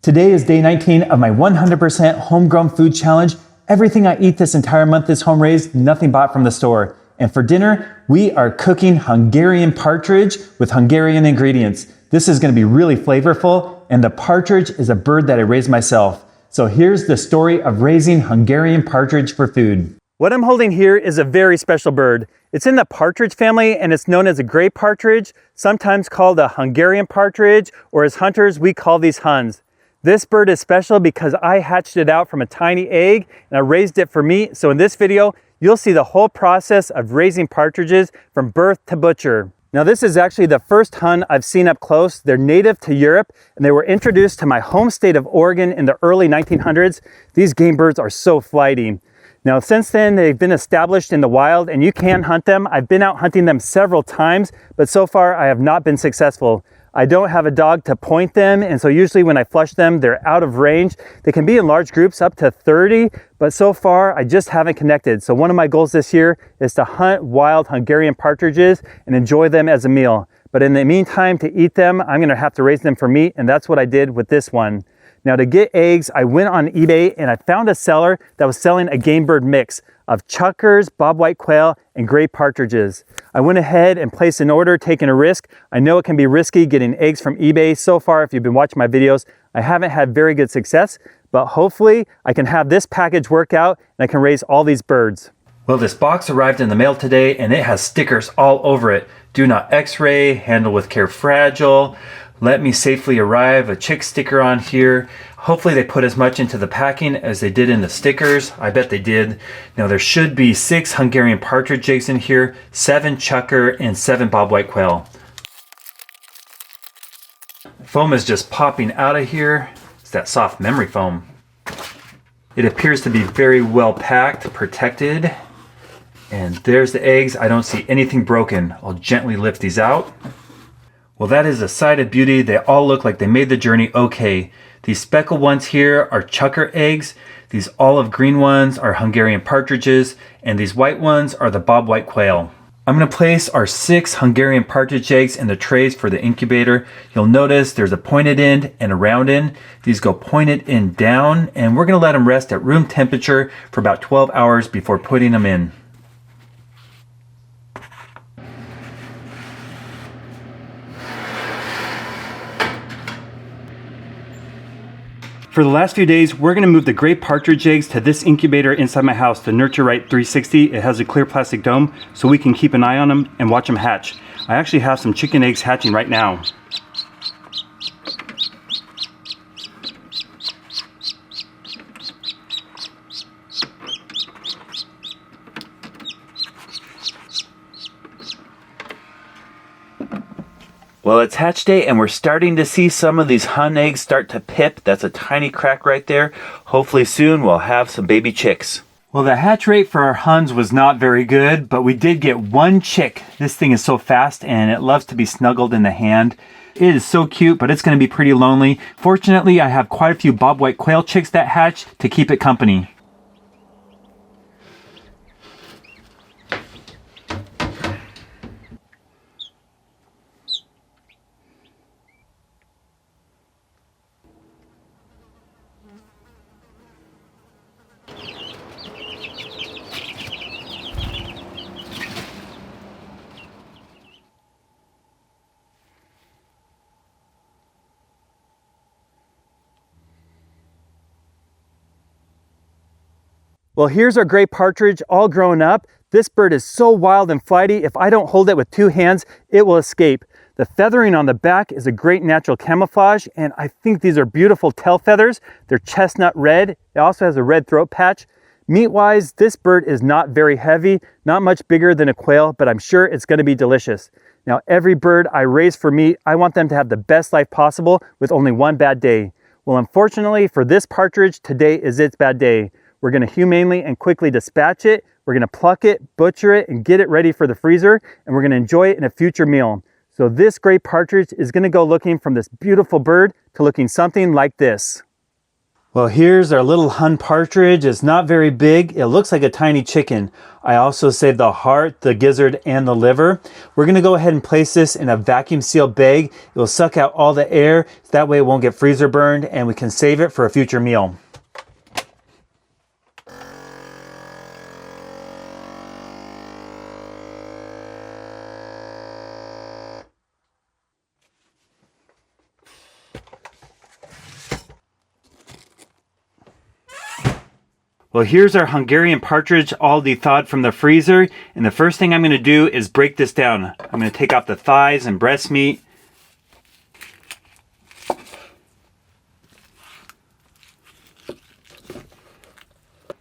Today is day 19 of my 100% homegrown food challenge. Everything I eat this entire month is home raised, nothing bought from the store. And for dinner, we are cooking Hungarian partridge with Hungarian ingredients. This is going to be really flavorful, and the partridge is a bird that I raised myself. So here's the story of raising Hungarian partridge for food. What I'm holding here is a very special bird. It's in the partridge family and it's known as a gray partridge, sometimes called a Hungarian partridge, or as hunters, we call these huns. This bird is special because I hatched it out from a tiny egg and I raised it for meat. So in this video, you'll see the whole process of raising partridges from birth to butcher. Now this is actually the first hun I've seen up close. They're native to Europe and they were introduced to my home state of Oregon in the early 1900s. These game birds are so flighty. Now since then they've been established in the wild and you can hunt them. I've been out hunting them several times, but so far I have not been successful. I don't have a dog to point them, and so usually when I flush them, they're out of range. They can be in large groups up to 30, but so far I just haven't connected. So one of my goals this year is to hunt wild Hungarian partridges and enjoy them as a meal. But in the meantime, to eat them, I'm gonna have to raise them for meat, and that's what I did with this one. Now to get eggs, I went on eBay and I found a seller that was selling a game bird mix of chukars, bobwhite quail, and gray partridges. I went ahead and placed an order, taking a risk. I know it can be risky getting eggs from eBay. So far, if you've been watching my videos, I haven't had very good success, but hopefully I can have this package work out and I can raise all these birds. Well, this box arrived in the mail today and it has stickers all over it. Do not X-ray, handle with care, fragile. Let me safely arrive, a chick sticker on here. Hopefully they put as much into the packing as they did in the stickers. I bet they did. Now there should be 6 Hungarian partridge eggs in here, 7 chukar, and 7 bobwhite quail. Foam is just popping out of here. It's that soft memory foam. It appears to be very well packed, protected. And there's the eggs. I don't see anything broken. I'll gently lift these out. Well, that is a sight of beauty. They all look like they made the journey okay. These speckled ones here are chukar eggs. These olive green ones are Hungarian partridges. And these white ones are the bobwhite quail. I'm going to place our 6 Hungarian partridge eggs in the trays for the incubator. You'll notice there's a pointed end and a round end. These go pointed end down, and we're going to let them rest at room temperature for about 12 hours before putting them in. For the last few days, we're going to move the gray partridge eggs to this incubator inside my house, the Nurture Right 360. It has a clear plastic dome, so we can keep an eye on them and watch them hatch. I actually have some chicken eggs hatching right now. Well, it's hatch day and we're starting to see some of these hun eggs start to pip. That's a tiny crack right there. Hopefully soon we'll have some baby chicks. Well, the hatch rate for our huns was not very good, but we did get 1 chick. This thing is so fast and it loves to be snuggled in the hand. It is so cute, but it's going to be pretty lonely. Fortunately, I have quite a few bobwhite quail chicks that hatch to keep it company. Well, here's our gray partridge all grown up. This bird is so wild and flighty, if I don't hold it with 2 hands, it will escape. The feathering on the back is a great natural camouflage, and I think these are beautiful tail feathers. They're chestnut red. It also has a red throat patch. Meat-wise, this bird is not very heavy, not much bigger than a quail, but I'm sure it's gonna be delicious. Now, every bird I raise for meat, I want them to have the best life possible with only 1 bad day. Well, unfortunately for this partridge, today is its bad day. We're going to humanely and quickly dispatch it. We're going to pluck it, butcher it, and get it ready for the freezer, and we're going to enjoy it in a future meal. So this gray partridge is going to go looking from this beautiful bird to looking something like this. Well, here's our little hun partridge. It's not very big. It looks like a tiny chicken. I also saved the heart, the gizzard, and the liver. We're gonna go ahead and place this in a vacuum sealed bag. It will suck out all the air. That way it won't get freezer burned and we can save it for a future meal. Well, here's our Hungarian partridge all thawed from the freezer. And the first thing I'm going to do is break this down. I'm going to take off the thighs and breast meat.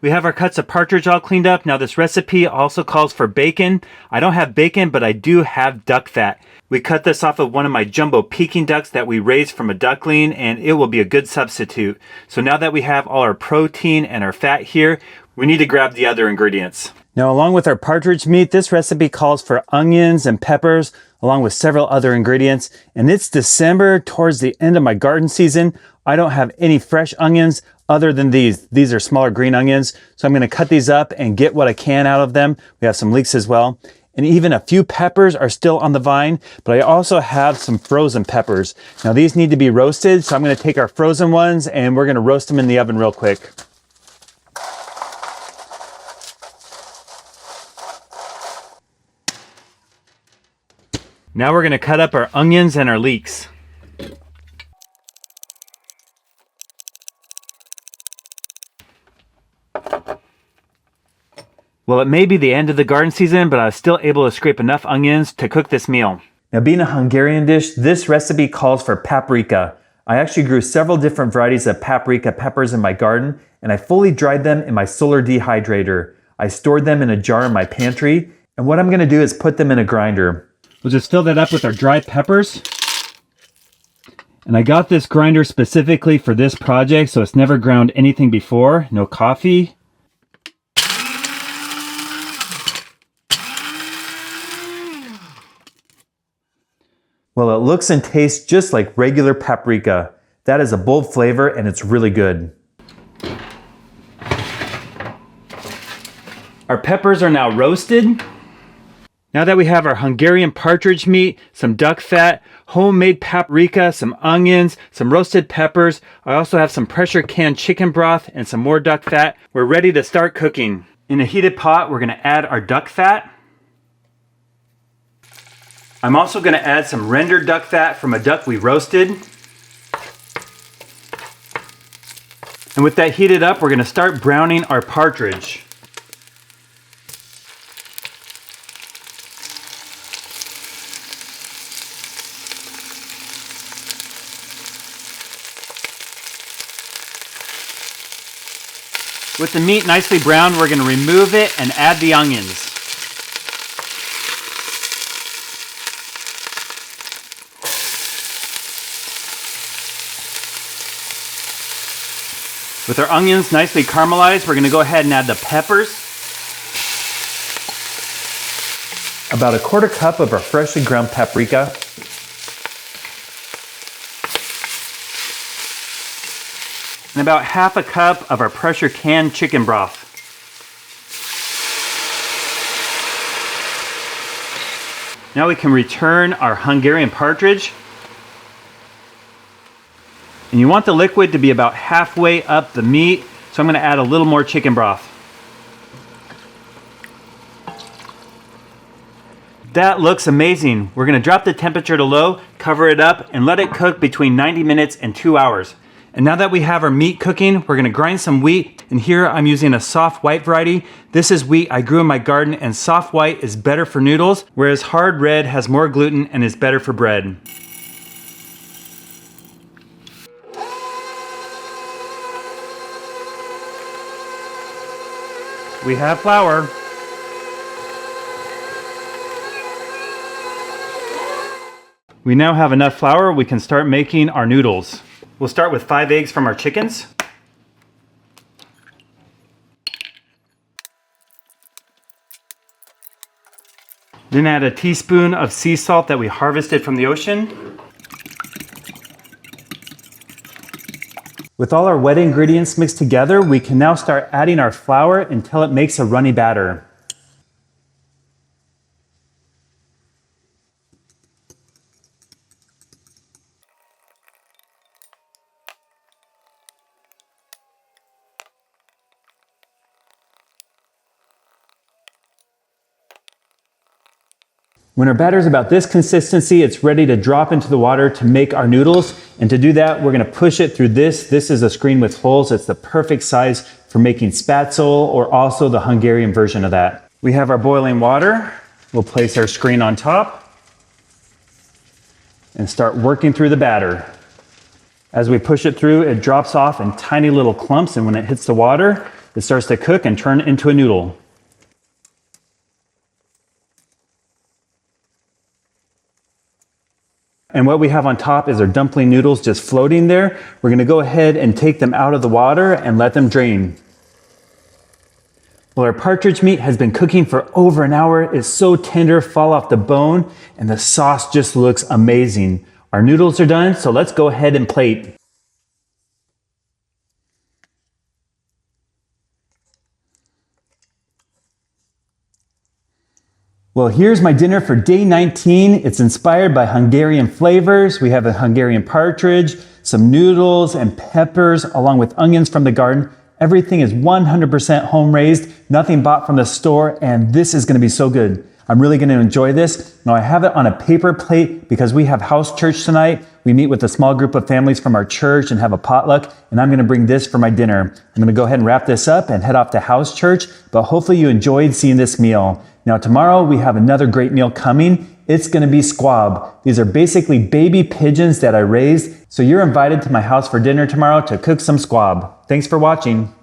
We have our cuts of partridge all cleaned up. Now this recipe also calls for bacon. I don't have bacon, but I do have duck fat. We cut this off of one of my jumbo Peking ducks that we raised from a duckling, and it will be a good substitute. So now that we have all our protein and our fat here, we need to grab the other ingredients. Now, along with our partridge meat, this recipe calls for onions and peppers, along with several other ingredients. And it's December, towards the end of my garden season. I don't have any fresh onions other than these. These are smaller green onions. So I'm going to cut these up and get what I can out of them. We have some leeks as well. And even a few peppers are still on the vine, but I also have some frozen peppers. Now these need to be roasted, so I'm going to take our frozen ones and we're going to roast them in the oven real quick. Now we're going to cut up our onions and our leeks. Well, it may be the end of the garden season, but I was still able to scrape enough onions to cook this meal. Now, being a Hungarian dish, this recipe calls for paprika. I actually grew several different varieties of paprika peppers in my garden, and I fully dried them in my solar dehydrator. I stored them in a jar in my pantry, and what I'm going to do is put them in a grinder. We'll just fill that up with our dried peppers. And I got this grinder specifically for this project, so it's never ground anything before. No coffee. Well, it looks and tastes just like regular paprika. That is a bold flavor and it's really good. Our peppers are now roasted. Now that we have our Hungarian partridge meat, some duck fat, homemade paprika, some onions, some roasted peppers, I also have some pressure canned chicken broth and some more duck fat, we're ready to start cooking. In a heated pot, we're going to add our duck fat. I'm also going to add some rendered duck fat from a duck we roasted. And with that heated up, we're going to start browning our partridge. With the meat nicely browned, we're going to remove it and add the onions. With our onions nicely caramelized, we're going to go ahead and add the peppers. About a quarter cup of our freshly ground paprika. And about half a cup of our pressure canned chicken broth. Now we can return our Hungarian partridge. And you want the liquid to be about halfway up the meat, so I'm going to add a little more chicken broth. That looks amazing. We're going to drop the temperature to low, cover it up, and let it cook between 90 minutes and 2 hours. And now that we have our meat cooking, we're going to grind some wheat. And here I'm using a soft white variety. This is wheat I grew in my garden, and soft white is better for noodles, whereas hard red has more gluten and is better for bread. We have flour. We now have enough flour, we can start making our noodles. We'll start with 5 eggs from our chickens. Then add a teaspoon of sea salt that we harvested from the ocean. With all our wet ingredients mixed together, we can now start adding our flour until it makes a runny batter. When our batter is about this consistency, it's ready to drop into the water to make our noodles. And to do that, we're gonna push it through this. This is a screen with holes. It's the perfect size for making spätzle or also the Hungarian version of that. We have our boiling water. We'll place our screen on top and start working through the batter. As we push it through, it drops off in tiny little clumps, and when it hits the water, it starts to cook and turn into a noodle. And what we have on top is our dumpling noodles just floating there. We're gonna go ahead and take them out of the water and let them drain. Well, our partridge meat has been cooking for over an hour. It's so tender, fall off the bone, and the sauce just looks amazing. Our noodles are done, so let's go ahead and plate. Well, here's my dinner for day 19. It's inspired by Hungarian flavors. We have a Hungarian partridge, some noodles and peppers, along with onions from the garden. Everything is 100% home raised, nothing bought from the store, and this is gonna be so good. I'm really gonna enjoy this. Now I have it on a paper plate because we have house church tonight. We meet with a small group of families from our church and have a potluck, and I'm gonna bring this for my dinner. I'm gonna go ahead and wrap this up and head off to house church, but hopefully you enjoyed seeing this meal. Now tomorrow we have another great meal coming. It's gonna be squab. These are basically baby pigeons that I raised, so you're invited to my house for dinner tomorrow to cook some squab. Thanks for watching.